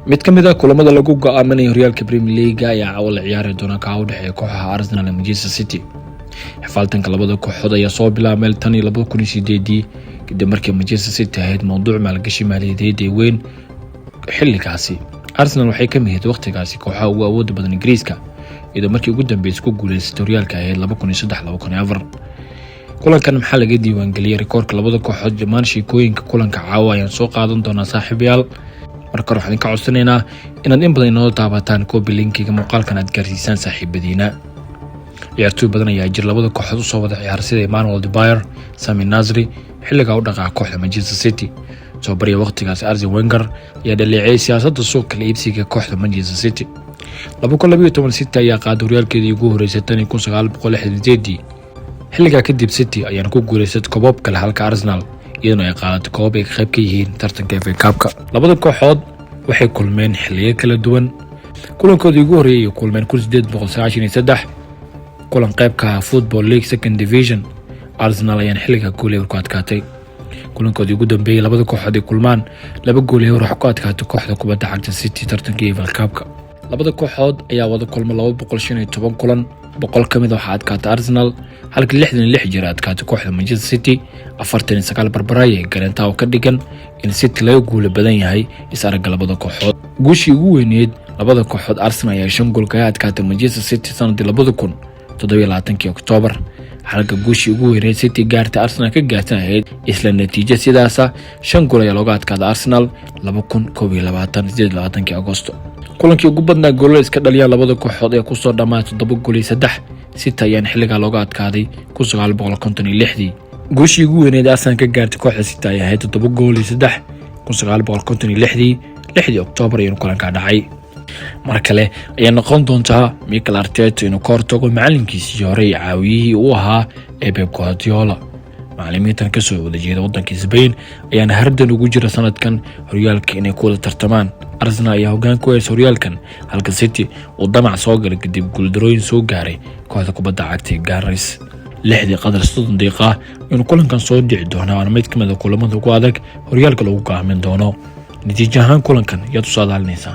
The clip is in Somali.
mid ka mid ah kulamada lagu go'aaminay horyaalka Premier League ayaa caawa la ciyaari doona ka u dhaxeeya kooxaha Arsenal iyo Manchester City. xafaltanka labada kooxood ayaa soo bilaabmay tan iyo 2008 kadib markii Manchester City ahayd mowduuc maalgashi maaliyadeed ee weyn xilligaasi. Arsenal waxay ka mid waqtigaasi kooxaha ugu awoodda badan Ingiriiska iyadoo markii ugu dambeysay ku guuleysatay horyaalka ahayd 2003-2004. kulankan maxaa laga diiwaan geliyay rikoorka labada kooxood dhammaan sheekooyinka kulanka caawa ayaan soo qaadan doonaa saaxiibayaal. marka waxaan ka codsanaynaa inaad in badan inoo daabataan koobi linkiga muuqaalkan aad gaarsiisaan saaxiibadiina. ciyaartoy badan ayaa jir labada kooxood u soo wada ciyaar sida Emmanuel Debayer, Sami Nasri xilliga u dhaqaa kooxda Manchester City. soo bariya waqtigaas Arsene Wenger ayaa dhaleecay siyaasadda suuqa iibsiga kooxda Manchester City. 2012 City ayaa qaaday horyaalkeedii ugu horeysay 1968. xilliga kadib City ayaan ku guuleysatay koobab kale halka Arsenal iyadoo ay qaadatay koob ay qayb ka yihiin tartanka FA Cup-ka. labada kooxood waxay kulmeen xilliyo kala duwan. kulankoodii ugu horeeyay ay kulmeen 1893 kulan qaybka Football League Second Division. Arsenal ayaan xilliga guulay ku adkaatay. kulankoodii ugu dambeeyay labada kooxood ay kulmaan laba gool ee wax ku adkaatay kooxda kubadda cagta City tartanka FA Cup-ka. labada kooxood ayaa wada kulmay 215 kulan. 100 kamid waxa adkaatay Arsenal halka 66 jeer adkaatay kooxda Manchester City. 49 barbaray garantaa oo ka dhigan in City laga guul badan yahay isarag labada kooxood. guushii ugu weyneed labada kooxood Arsenal ayaa 5 gool ka adkaatay Manchester City sanadii 2017 Oktoobar. halka guushii ugu weyneed City gaartay Arsenal ka gaartay isla natiijo sidaas 5 gool ayaa looga adkaaday Arsenal 2022 Agoosto. kulankii ugu badnaa gool iska dhaliyay labada kooxood ee ku soo dhamaatay 7 gool iyo 3. City ayaan xilliga looga adkaaday 1956. guushii ugu weyneed Arsenal ka gaartay kooxda City ayaa ahayd 7 gool iyo 3 1956 6 Oktoobar ayuu kulanka dhacay. mar kale ayaa noqon doontaa Mikel Arteta inuu ka hortago macalinkiisii hore caawiyihii uu ahaa Pep Guardiola. macallimiintan ka soo wada jeeda waddanka Spain ayaana hardan ugu jira sanadkan horyaalka inay ku wada tartamaan. Arsenal ayaa hoggaan ku haysa horyaalkan halka City uu damac soo galay kadib guuldarooyin soo gaaray kooxda kubadda cagta Gunners. 60 daqiiqo inuu kulankan soo dhici doono waana mid ka mid ah kulamada ugu adag horyaalka lagu go'aamin doono. natiijo ahaan kulankan yaa u saadaalinaysa